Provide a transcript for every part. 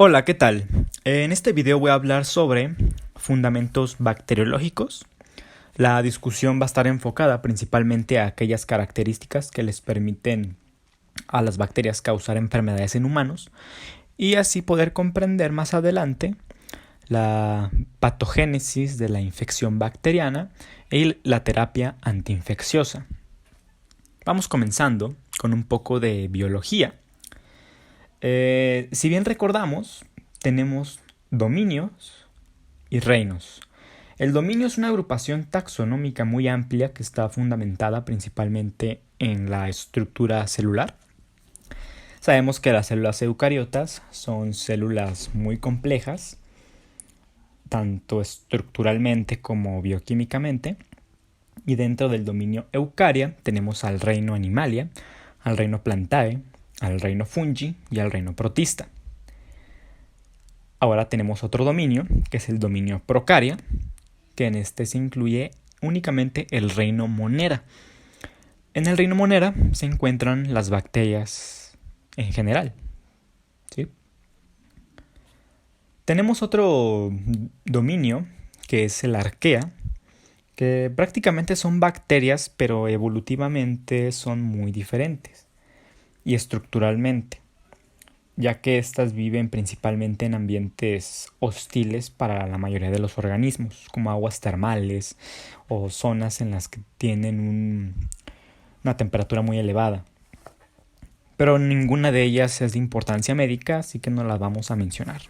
Hola, ¿qué tal? En este video voy a hablar sobre fundamentos bacteriológicos. La discusión va a estar enfocada principalmente a aquellas características que les permiten a las bacterias causar enfermedades en humanos y así poder comprender más adelante la patogénesis de la infección bacteriana y la terapia antiinfecciosa. Vamos comenzando con un poco de biología. Si bien recordamos, tenemos dominios y reinos. El dominio es una agrupación taxonómica muy amplia que está fundamentada principalmente en la estructura celular. Sabemos que las células eucariotas son células muy complejas, tanto estructuralmente como bioquímicamente. Y dentro del dominio Eucaria tenemos al reino Animalia, al reino Plantae, al reino Fungi y al reino Protista. Ahora tenemos otro dominio, que es el dominio Procaria, que en este se incluye únicamente el reino Monera. En el reino Monera se encuentran las bacterias en general. ¿Sí? Tenemos otro dominio, que es el Arquea, que prácticamente son bacterias, pero evolutivamente son muy diferentes y estructuralmente, ya que éstas viven principalmente en ambientes hostiles para la mayoría de los organismos, como aguas termales o zonas en las que tienen una temperatura muy elevada. Pero ninguna de ellas es de importancia médica, así que no las vamos a mencionar.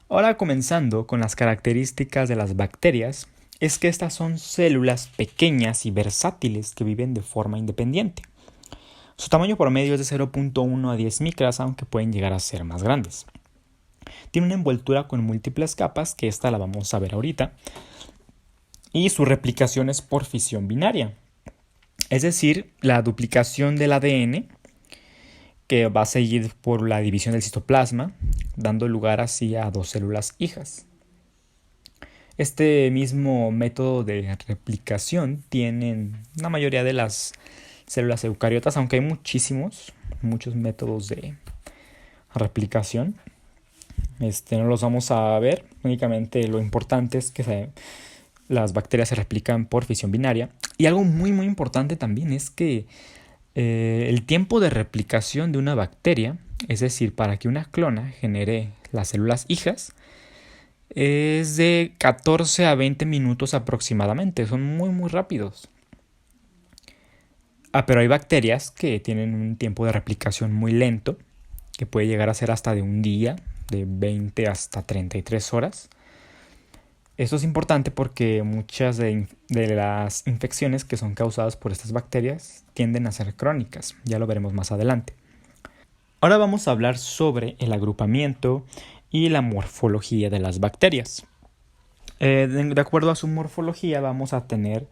Ahora comenzando con las características de las bacterias, es que estas son células pequeñas y versátiles que viven de forma independiente. Su tamaño promedio es de 0.1 a 10 micras, aunque pueden llegar a ser más grandes. Tiene una envoltura con múltiples capas, que esta la vamos a ver ahorita. Y su replicación es por fisión binaria. Es decir, la duplicación del ADN, que va a seguir por la división del citoplasma, dando lugar así a dos células hijas. Este mismo método de replicación tienen la mayoría de las células eucariotas, aunque hay muchos métodos de replicación. No los vamos a ver, únicamente lo importante es que las bacterias se replican por fisión binaria. Y algo muy importante también es que el tiempo de replicación de una bacteria, es decir, para que una clona genere las células hijas, es de 14 a 20 minutos aproximadamente, son muy rápidos. Pero hay bacterias que tienen un tiempo de replicación muy lento, que puede llegar a ser hasta de un día, de 20 hasta 33 horas. Esto es importante porque muchas de las infecciones que son causadas por estas bacterias tienden a ser crónicas, ya lo veremos más adelante. Ahora vamos a hablar sobre el agrupamiento y la morfología de las bacterias. De acuerdo a su morfología vamos a tener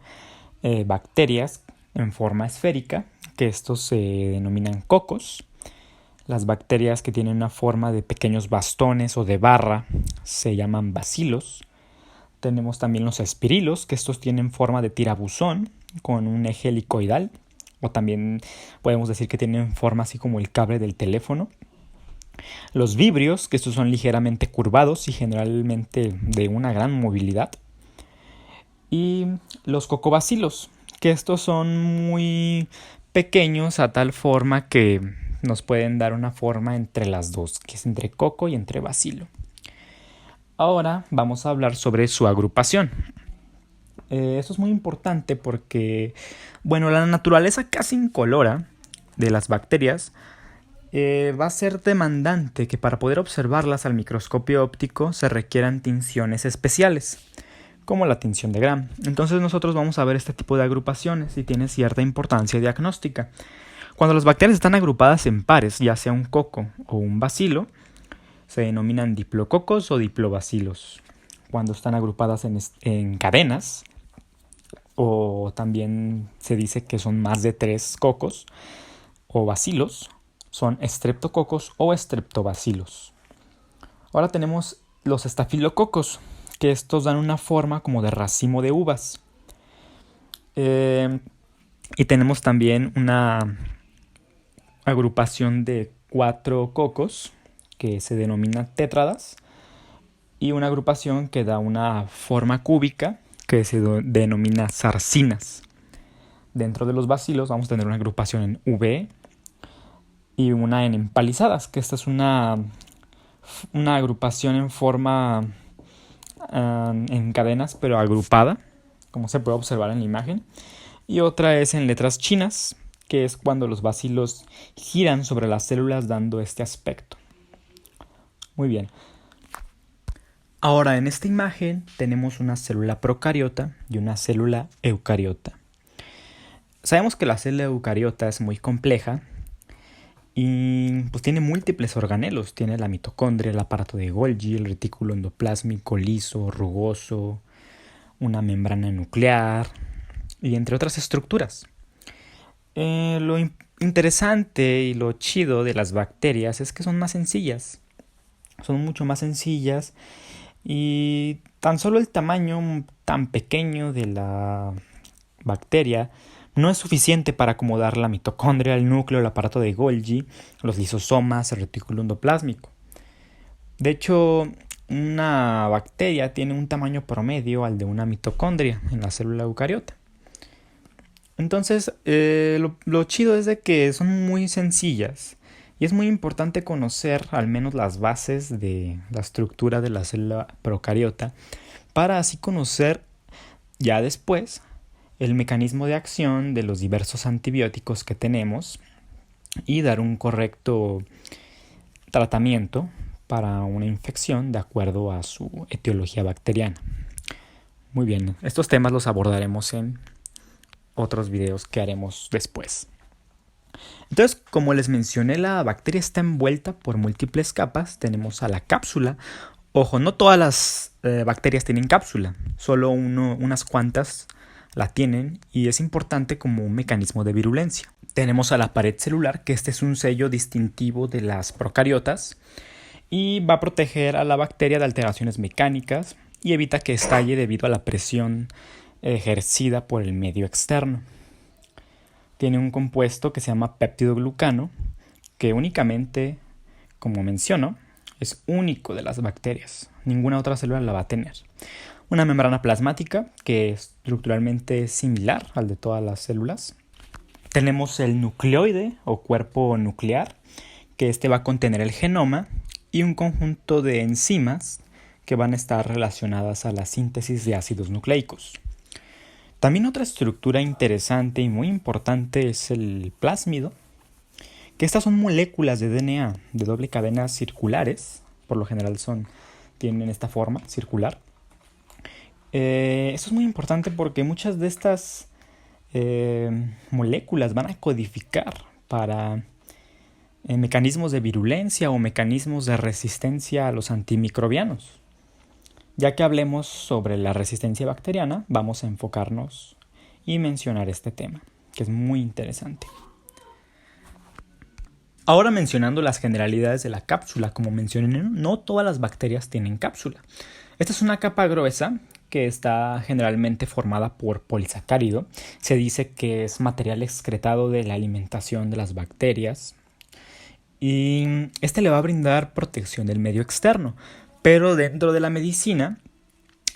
bacterias en forma esférica, que estos se denominan cocos. Las bacterias que tienen una forma de pequeños bastones o de barra se llaman bacilos. Tenemos también los espirilos, que estos tienen forma de tirabuzón con un eje helicoidal, o también podemos decir que tienen forma así como el cable del teléfono. Los vibrios, que estos son ligeramente curvados y generalmente de una gran movilidad. Y los cocobacilos, que estos son muy pequeños a tal forma que nos pueden dar una forma entre las dos, que es entre coco y entre bacilo. Ahora vamos a hablar sobre su agrupación. Esto es muy importante porque, la naturaleza casi incolora de las bacterias va a ser demandante que para poder observarlas al microscopio óptico se requieran tinciones especiales, como la tinción de Gram. Entonces nosotros vamos a ver este tipo de agrupaciones y tiene cierta importancia diagnóstica. Cuando las bacterias están agrupadas en pares, ya sea un coco o un bacilo, se denominan diplococos o diplobacilos. Cuando están agrupadas en cadenas, o también se dice que son más de 3 cocos o bacilos, son estreptococos o estreptobacilos. Ahora tenemos los estafilococos, que estos dan una forma como de racimo de uvas. Y tenemos también una agrupación de 4 cocos, que se denomina tétradas, y una agrupación que da una forma cúbica que se denomina sarcinas. Dentro de los bacilos vamos a tener una agrupación en V y una en empalizadas, que esta es una agrupación en forma en cadenas pero agrupada, como se puede observar en la imagen. Y otra es en letras chinas, que es cuando los bacilos giran sobre las células dando este aspecto. Muy bien. Ahora en esta imagen tenemos una célula procariota y una célula eucariota. Sabemos que la célula eucariota es muy compleja y pues tiene múltiples organelos. Tiene la mitocondria, el aparato de Golgi, el retículo endoplásmico liso, rugoso, una membrana nuclear y entre otras estructuras. Lo interesante y lo chido de las bacterias es que son más sencillas. Son mucho más sencillas y tan solo el tamaño tan pequeño de la bacteria no es suficiente para acomodar la mitocondria, el núcleo, el aparato de Golgi, los lisosomas, el retículo endoplásmico. De hecho, una bacteria tiene un tamaño promedio al de una mitocondria en la célula eucariota. Entonces, lo chido es de que son muy sencillas y es muy importante conocer al menos las bases de la estructura de la célula procariota para así conocer ya después el mecanismo de acción de los diversos antibióticos que tenemos y dar un correcto tratamiento para una infección de acuerdo a su etiología bacteriana. Muy bien, estos temas los abordaremos en otros videos que haremos después. Entonces, como les mencioné, la bacteria está envuelta por múltiples capas. Tenemos a la cápsula. Ojo, no todas las bacterias tienen cápsula, solo unas cuantas la tienen y es importante como un mecanismo de virulencia. Tenemos a la pared celular, que este es un sello distintivo de las procariotas y va a proteger a la bacteria de alteraciones mecánicas y evita que estalle debido a la presión ejercida por el medio externo. Tiene un compuesto que se llama péptidoglucano, que únicamente, como menciono, es único de las bacterias. Ninguna otra célula la va a tener. Una membrana plasmática, que estructuralmente es similar al de todas las células. Tenemos el nucleoide o cuerpo nuclear, que este va a contener el genoma y un conjunto de enzimas que van a estar relacionadas a la síntesis de ácidos nucleicos. También otra estructura interesante y muy importante es el plásmido, que estas son moléculas de DNA de doble cadena circulares, por lo general tienen esta forma circular. Esto es muy importante porque muchas de estas moléculas van a codificar para mecanismos de virulencia o mecanismos de resistencia a los antimicrobianos. Ya que hablemos sobre la resistencia bacteriana, vamos a enfocarnos y mencionar este tema, que es muy interesante. Ahora mencionando las generalidades de la cápsula, como mencioné, no todas las bacterias tienen cápsula. Esta es una capa gruesa que está generalmente formada por polisacárido. Se dice que es material excretado de la alimentación de las bacterias y este le va a brindar protección del medio externo. Pero dentro de la medicina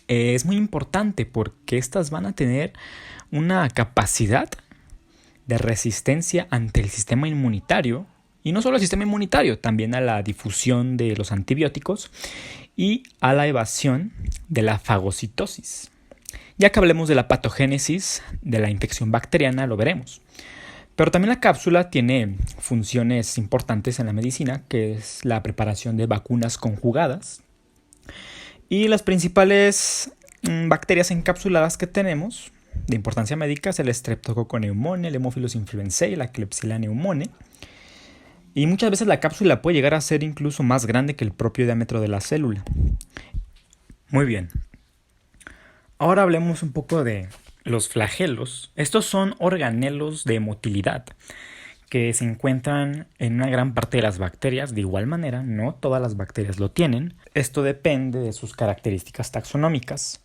es muy importante porque estas van a tener una capacidad de resistencia ante el sistema inmunitario. Y no solo al sistema inmunitario, también a la difusión de los antibióticos y a la evasión de la fagocitosis. Ya que hablemos de la patogénesis de la infección bacteriana, lo veremos. Pero también la cápsula tiene funciones importantes en la medicina, que es la preparación de vacunas conjugadas. Y las principales bacterias encapsuladas que tenemos de importancia médica es el Streptococcus pneumoniae, el Haemophilus influenzae, la Klebsiella pneumoniae. Y muchas veces la cápsula puede llegar a ser incluso más grande que el propio diámetro de la célula. Muy bien. Ahora hablemos un poco de los flagelos. Estos son organelos de motilidad que se encuentran en una gran parte de las bacterias. De igual manera, no todas las bacterias lo tienen. Esto depende de sus características taxonómicas.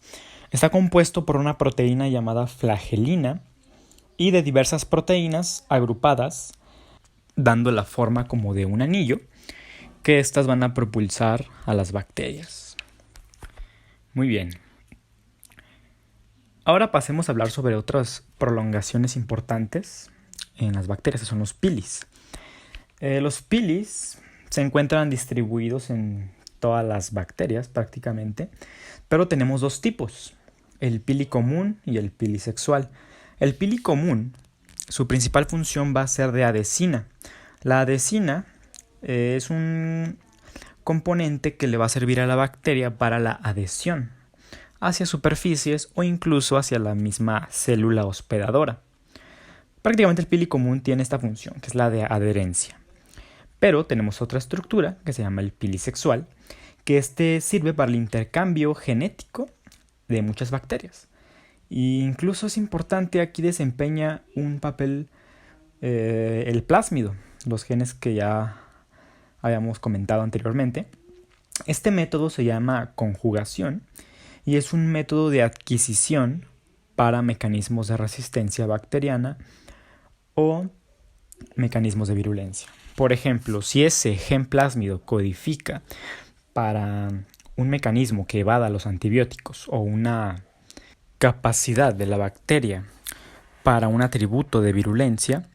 Está compuesto por una proteína llamada flagelina y de diversas proteínas agrupadas, dando la forma como de un anillo, que éstas van a propulsar a las bacterias. Muy bien. Ahora pasemos a hablar sobre otras prolongaciones importantes en las bacterias, que son los pilis. Los pilis se encuentran distribuidos en todas las bacterias prácticamente, pero tenemos dos tipos, el pili común y el pili sexual. El pili común, su principal función va a ser de adhesina. La adhesina es un componente que le va a servir a la bacteria para la adhesión hacia superficies o incluso hacia la misma célula hospedadora. Prácticamente el pili común tiene esta función, que es la de adherencia. Pero tenemos otra estructura que se llama el pili sexual, que este sirve para el intercambio genético de muchas bacterias. E incluso es importante, aquí desempeña un papel el plásmido, los genes que ya habíamos comentado anteriormente. Este método se llama conjugación y es un método de adquisición para mecanismos de resistencia bacteriana o mecanismos de virulencia. Por ejemplo, si ese gen plásmido codifica para un mecanismo que evada los antibióticos o una capacidad de la bacteria para un atributo de virulencia,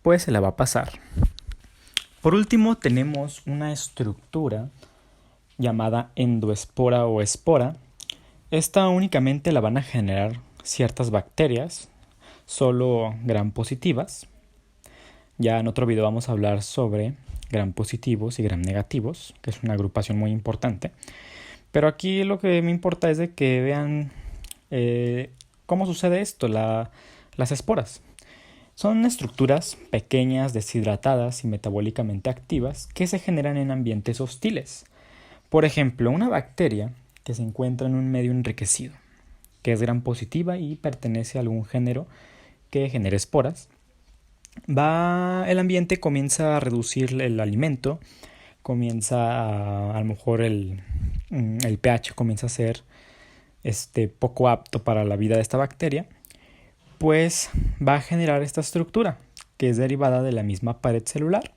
pues se la va a pasar. Por último, tenemos una estructura llamada endoespora o espora. Esta únicamente la van a generar ciertas bacterias, solo gram positivas. Ya en otro video vamos a hablar sobre gram positivos y gram negativos, que es una agrupación muy importante. Pero aquí lo que me importa es de que vean cómo sucede esto, las esporas. Son estructuras pequeñas, deshidratadas y metabólicamente activas que se generan en ambientes hostiles. Por ejemplo, una bacteria que se encuentra en un medio enriquecido, que es gram positiva y pertenece a algún género que genera esporas, el ambiente comienza a reducir el alimento, a lo mejor el pH comienza a ser poco apto para la vida de esta bacteria, pues va a generar esta estructura que es derivada de la misma pared celular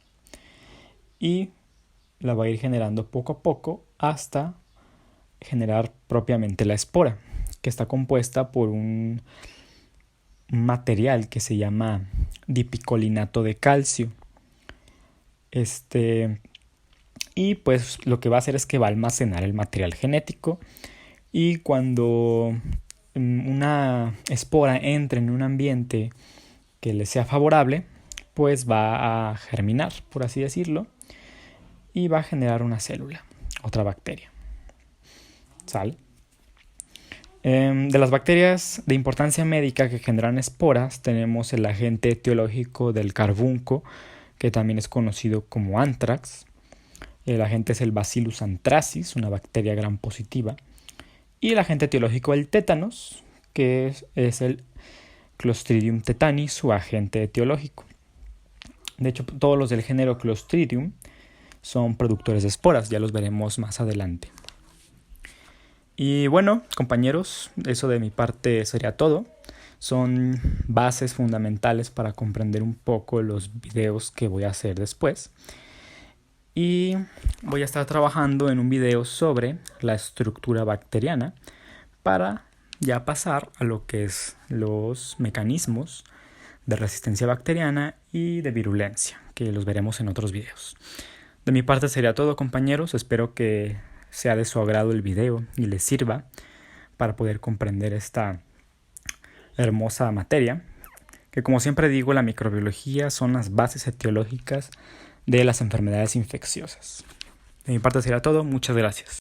y la va a ir generando poco a poco hasta generar propiamente la espora, que está compuesta por un material que se llama dipicolinato de calcio. Y pues lo que va a hacer es que va a almacenar el material genético, y cuando una espora entre en un ambiente que le sea favorable, pues va a germinar, por así decirlo, y va a generar una célula, otra bacteria. ¿Sale? De las bacterias de importancia médica que generan esporas, tenemos el agente etiológico del carbunco, que también es conocido como anthrax. El agente es el Bacillus anthracis, una bacteria gram positiva. Y el agente etiológico del tétanos, que es el Clostridium tetani, su agente etiológico. De hecho, todos los del género Clostridium son productores de esporas, ya los veremos más adelante. Y bueno, compañeros, eso de mi parte sería todo. Son bases fundamentales para comprender un poco los videos que voy a hacer después. Y voy a estar trabajando en un video sobre la estructura bacteriana para ya pasar a lo que es los mecanismos de resistencia bacteriana y de virulencia, que los veremos en otros videos. De mi parte sería todo, compañeros. Espero que sea de su agrado el video y les sirva para poder comprender esta hermosa materia, que como siempre digo, la microbiología son las bases etiológicas de las enfermedades infecciosas. De mi parte sería todo, muchas gracias.